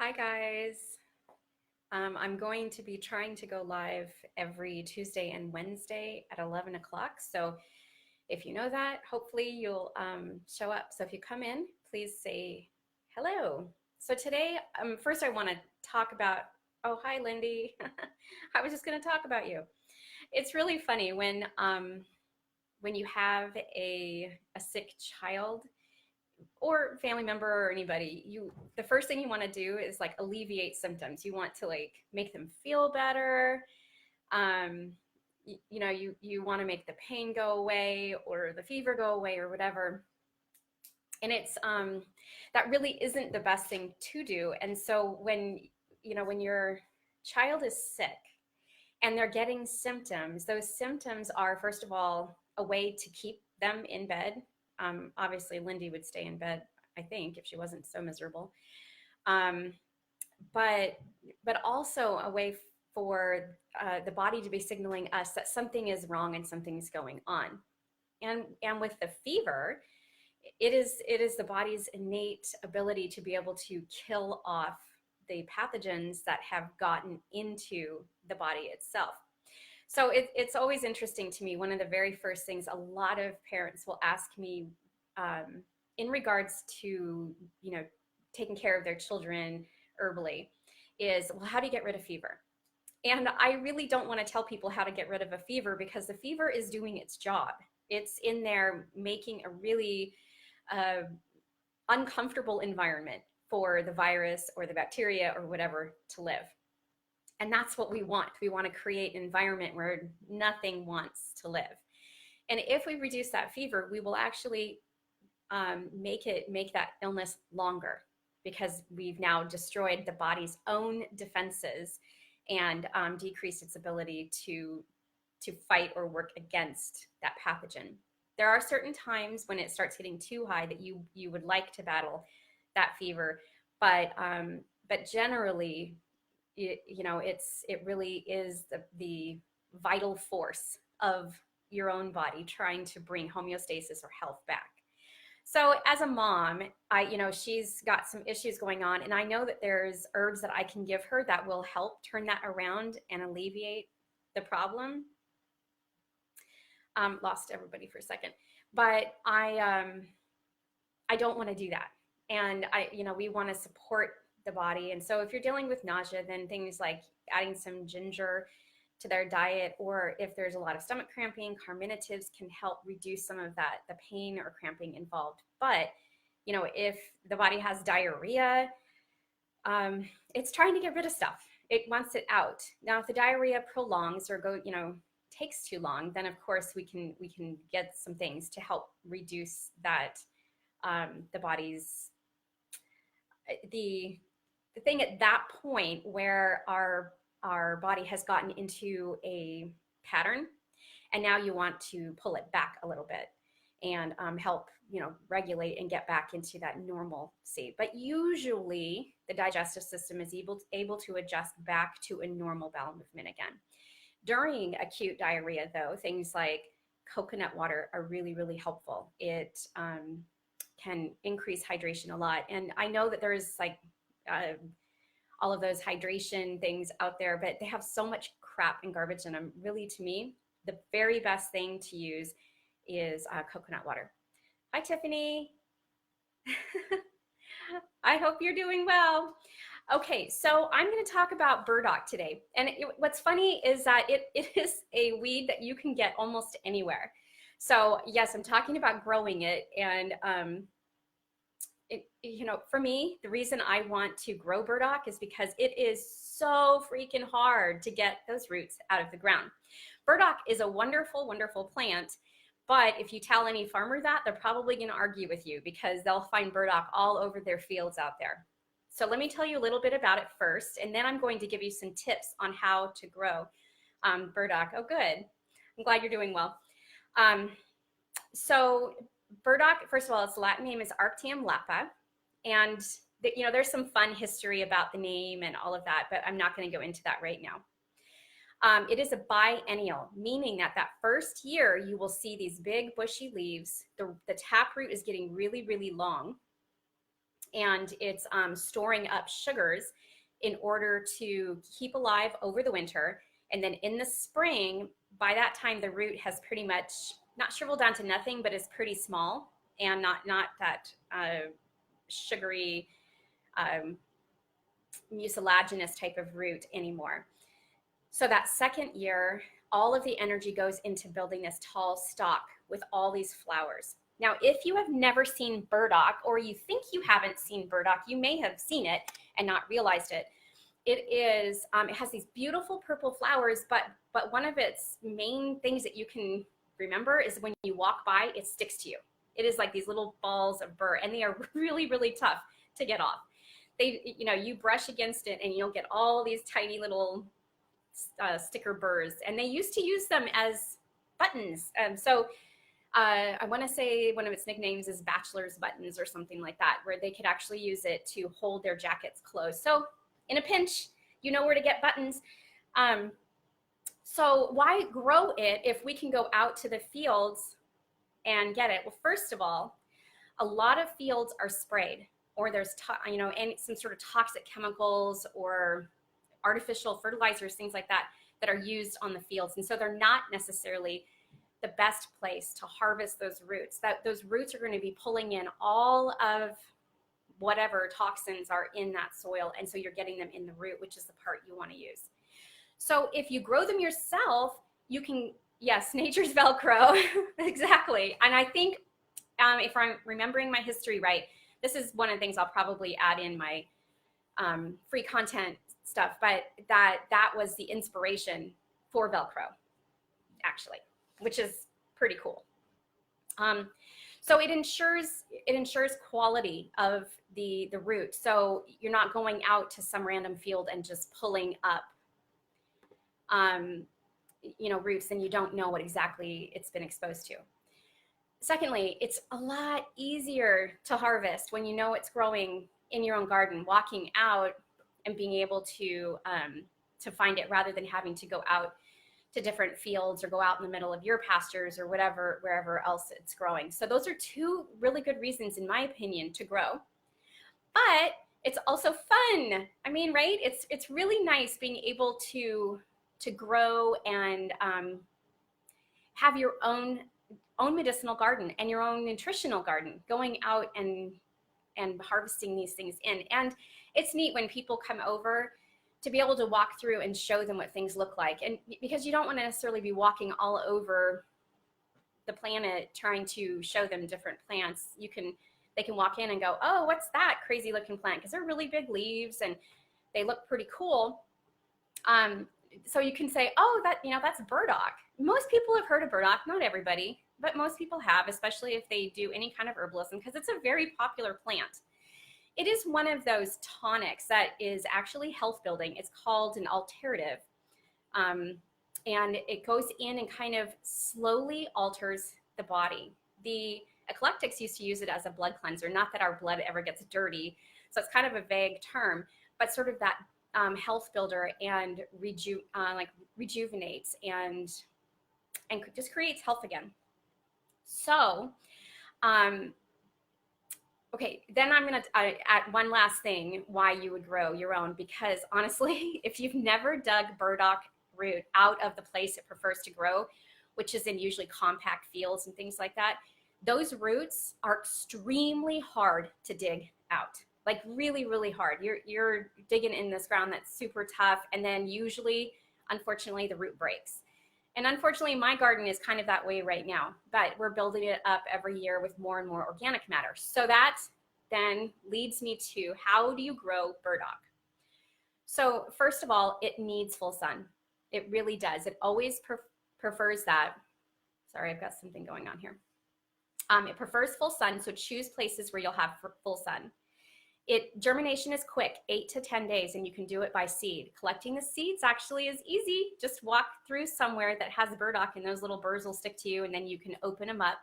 Hi guys. I'm going to be trying to go live every Tuesday and Wednesday at 11 o'clock. So if you know that, hopefully you'll show up. So if you come in, please say hello. So today, first I want to talk about, oh, hi, Lindy. I was just going to talk about you. It's really funny when you have a sick child or family member or anybody, the first thing you want to do is like alleviate symptoms. You want to like make them feel better. You want to make the pain go away or the fever go away or whatever. And it's that really isn't the best thing to do. And so when your child is sick and they're getting symptoms, those symptoms are, first of all, a way to keep them in bed. Obviously, Lindy would stay in bed, I think, if she wasn't so miserable. Um, but also a way for the body to be signaling us that something is wrong and something's going on. And with the fever, it is the body's innate ability to be able to kill off the pathogens that have gotten into the body itself. So it's always interesting to me. One of the very first things a lot of parents will ask me in regards to, taking care of their children herbally is, well, how do you get rid of fever? And I really don't want to tell people how to get rid of a fever because the fever is doing its job. It's in there making a really uncomfortable environment for the virus or the bacteria or whatever to live. And that's what we want. We want to create an environment where nothing wants to live. And if we reduce that fever, we will actually make that illness longer because we've now destroyed the body's own defenses and decreased its ability to fight or work against that pathogen. There are certain times when it starts getting too high that you would like to battle that fever, but generally, it really is the vital force of your own body trying to bring homeostasis or health back. So as a mom, she's got some issues going on, and I know that there's herbs that I can give her that will help turn that around and alleviate the problem. Lost everybody for a second, but I don't want to do that, and we want to support the body. And so if you're dealing with nausea, then things like adding some ginger to their diet, or if there's a lot of stomach cramping, carminatives can help reduce some of the pain or cramping involved. But if the body has diarrhea, it's trying to get rid of stuff. It wants it out. Now, if the diarrhea prolongs or takes too long, then of course we can get some things to help reduce that, the body's the thing at that point where our body has gotten into a pattern, and now you want to pull it back a little bit and help regulate and get back into that normalcy. But usually the digestive system is able to adjust back to a normal bowel movement again. During acute diarrhea, though, things like coconut water are really, really helpful. It can increase hydration a lot. And I know that there's all of those hydration things out there, but they have so much crap and garbage in them. Really, to me, the very best thing to use is coconut water. Hi, Tiffany. I hope you're doing well. Okay, so I'm going to talk about burdock today. And what's funny is that it is a weed that you can get almost anywhere. So yes, I'm talking about growing it. And for me, the reason I want to grow burdock is because it is so freaking hard to get those roots out of the ground. Burdock is a wonderful, wonderful plant, but if you tell any farmer that, they're probably going to argue with you because they'll find burdock all over their fields out there. So let me tell you a little bit about it first, and then I'm going to give you some tips on how to grow burdock. Oh, good. I'm glad you're doing well. So burdock, first of all, its Latin name is Arctium lappa, and there's some fun history about the name and all of that, but I'm not going to go into that right now. It is a biennial, meaning that first year you will see these big bushy leaves. The taproot is getting really, really long, and it's storing up sugars in order to keep alive over the winter. And then in the spring, by that time, the root has pretty much not shriveled down to nothing, but is pretty small and not that sugary, mucilaginous type of root anymore. So that second year, all of the energy goes into building this tall stalk with all these flowers. Now, if you have never seen burdock, or you think you haven't seen burdock, you may have seen it and not realized it. It has these beautiful purple flowers, but one of its main things that you can remember is when you walk by, it sticks to you. It is like these little balls of burr, and they are really, really tough to get off. You brush against it and you'll get all these tiny little sticker burrs, and they used to use them as buttons. I want to say one of its nicknames is bachelor's buttons or something like that, where they could actually use it to hold their jackets closed. So in a pinch, you know where to get buttons. So why grow it if we can go out to the fields and get it? Well, first of all, a lot of fields are sprayed, or there's some sort of toxic chemicals or artificial fertilizers, things like that are used on the fields. And so they're not necessarily the best place to harvest those roots. Those roots are going to be pulling in all of whatever toxins are in that soil. And so you're getting them in the root, which is the part you want to use. So if you grow them yourself, you can, yes, nature's Velcro, exactly. And I think if I'm remembering my history right, this is one of the things I'll probably add in my free content stuff, but that was the inspiration for Velcro, actually, which is pretty cool. So it ensures quality of the root. So you're not going out to some random field and just pulling up, roots, and you don't know what exactly it's been exposed to. Secondly, it's a lot easier to harvest when you know it's growing in your own garden, walking out and being able to find it, rather than having to go out to different fields or go out in the middle of your pastures or wherever else it's growing. So those are two really good reasons, in my opinion, to grow. But it's also fun. I mean, right? It's really nice being able to grow and have your own medicinal garden and your own nutritional garden, going out and harvesting these things in. And it's neat when people come over to be able to walk through and show them what things look like. And because you don't want to necessarily be walking all over the planet trying to show them different plants, they can walk in and go, oh, what's that crazy looking plant? Because they're really big leaves and they look pretty cool. So you can say, oh, that's burdock. Most people have heard of burdock, not everybody, but most people have, especially if they do any kind of herbalism, because it's a very popular plant. It is one of those tonics that is actually health building. It's called an alterative. And it goes in and kind of slowly alters the body. The eclectics used to use it as a blood cleanser, not that our blood ever gets dirty. So it's kind of a vague term, but sort of that health builder, and rejuvenates and just creates health again. So, okay, then I'm going to add one last thing why you would grow your own, because honestly, if you've never dug burdock root out of the place it prefers to grow, which is in usually compact fields and things like that, those roots are extremely hard to dig out. Like really, really hard. You're digging in this ground that's super tough, and then usually, unfortunately, the root breaks. And unfortunately, my garden is kind of that way right now, but we're building it up every year with more and more organic matter. So that then leads me to, how do you grow burdock? So first of all, it needs full sun. It really does. It always prefers that. Sorry, I've got something going on here. It prefers full sun, so choose places where you'll have full sun. Germination is quick, 8 to 10 days, and you can do it by seed. Collecting the seeds actually is easy. Just walk through somewhere that has burdock, and those little burrs will stick to you, and then you can open them up.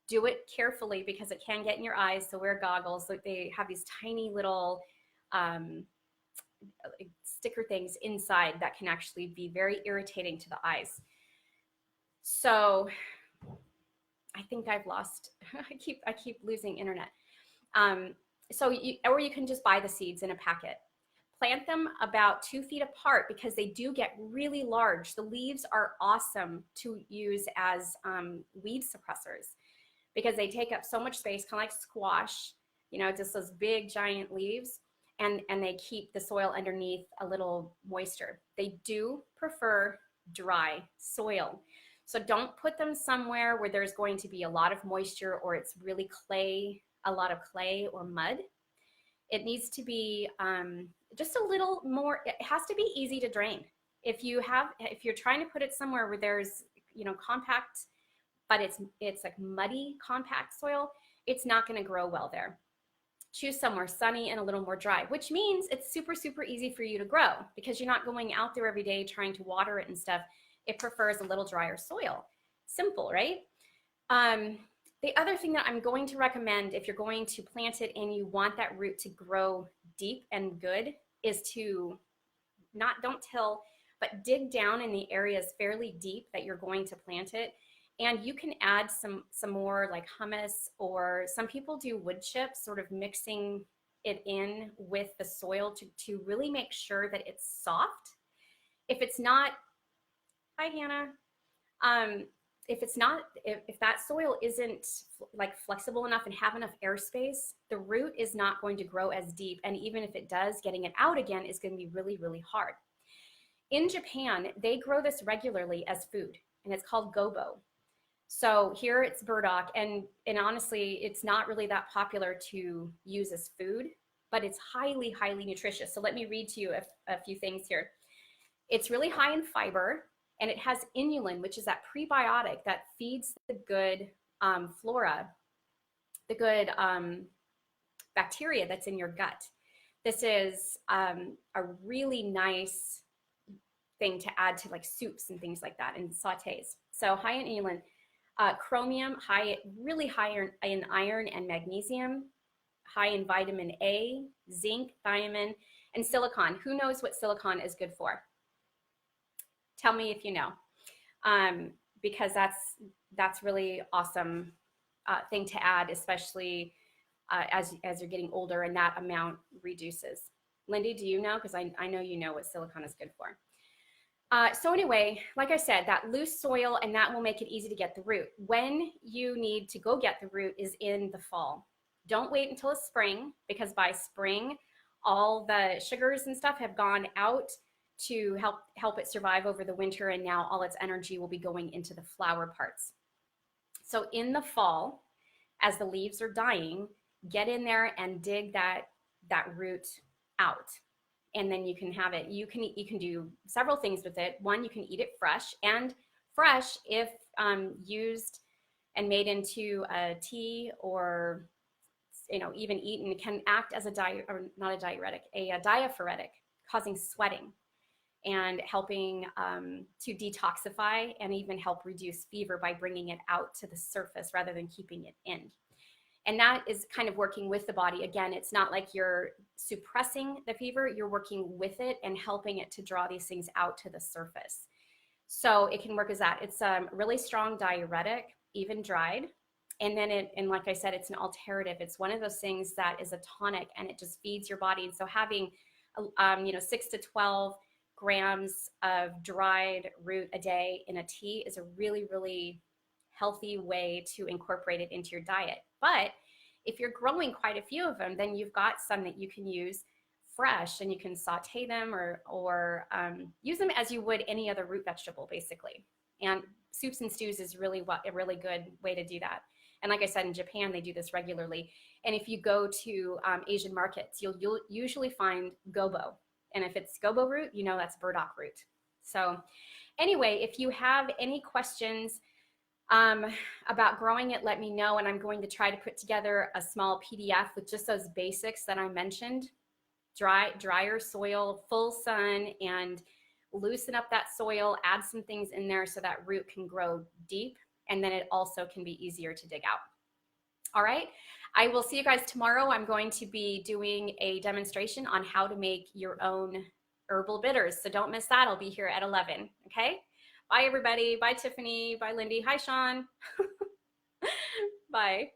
Do it carefully because it can get in your eyes, so wear goggles. So they have these tiny little sticker things inside that can actually be very irritating to the eyes. So I think I've lost, I keep losing internet. or you can just buy the seeds in a packet. Plant them about 2 feet apart because they do get really large. The leaves are awesome to use as weed suppressors because they take up so much space, kind of like squash, you know, just those big giant leaves, and they keep the soil underneath a little moisture. They do prefer dry soil. So don't put them somewhere where there's going to be a lot of moisture or it's really clay, a lot of clay or mud. It needs to be just a little more, it has to be easy to drain. If you're trying to put it somewhere where there's, you know, compact, but it's like muddy, compact soil, it's not gonna grow well there. Choose somewhere sunny and a little more dry, which means it's super, super easy for you to grow because you're not going out there every day trying to water it and stuff. It prefers a little drier soil. Simple, right? The other thing that I'm going to recommend if you're going to plant it and you want that root to grow deep and good is to don't till, but dig down in the areas fairly deep that you're going to plant it. And you can add some more like humus, or some people do wood chips, sort of mixing it in with the soil to really make sure that it's soft. If it's not, hi Hannah. If that soil isn't like flexible enough and have enough airspace, the root is not going to grow as deep. And even if it does, getting it out again is going to be really, really hard. In Japan, they grow this regularly as food, and it's called gobo. So here it's burdock, and honestly, it's not really that popular to use as food, but it's highly, highly nutritious. So let me read to you a few things here. It's really high in fiber, and it has inulin, which is that prebiotic that feeds the good flora, the good bacteria that's in your gut. This is a really nice thing to add to like soups and things like that, and sautés. So high in inulin. Chromium, really high in iron and magnesium, high in vitamin A, zinc, thiamine, and silicon. Who knows what silicon is good for? Tell me if you know, because that's really awesome thing to add, especially as you're getting older and that amount reduces. Lindy, do you know? Because I know you know what silicon is good for. So anyway, like I said, that loose soil, and that will make it easy to get the root. When you need to go get the root is in the fall. Don't wait until it's spring, because by spring, all the sugars and stuff have gone out to help it survive over the winter, and now all its energy will be going into the flower parts. So in the fall, as the leaves are dying, get in there and dig that root out. And then you can have it. You can do several things with it. One, you can eat it fresh, and fresh, if used and made into a tea, or even eaten, can act as a diaphoretic, causing sweating and helping to detoxify and even help reduce fever by bringing it out to the surface rather than keeping it in. And that is kind of working with the body. Again, it's not like you're suppressing the fever, you're working with it and helping it to draw these things out to the surface. So it can work as that. It's a really strong diuretic, even dried. And then and like I said, it's an alterative. It's one of those things that is a tonic, and it just feeds your body. And so having 6 to 12 grams of dried root a day in a tea is a really, really healthy way to incorporate it into your diet. But if you're growing quite a few of them, then you've got some that you can use fresh, and you can saute them or use them as you would any other root vegetable, basically. And soups and stews is really a really good way to do that. And like I said, in Japan, they do this regularly. And if you go to Asian markets, you'll usually find gobo. And if it's gobo root, that's burdock root. So anyway, if you have any questions about growing it, let me know, and I'm going to try to put together a small PDF with just those basics that I mentioned. Drier soil, full sun, and loosen up that soil, add some things in there so that root can grow deep, and then it also can be easier to dig out. All right, I will see you guys tomorrow. I'm going to be doing a demonstration on how to make your own herbal bitters, so don't miss that. I'll be here at 11, okay? Bye, everybody. Bye, Tiffany. Bye, Lindy. Hi, Sean. Bye.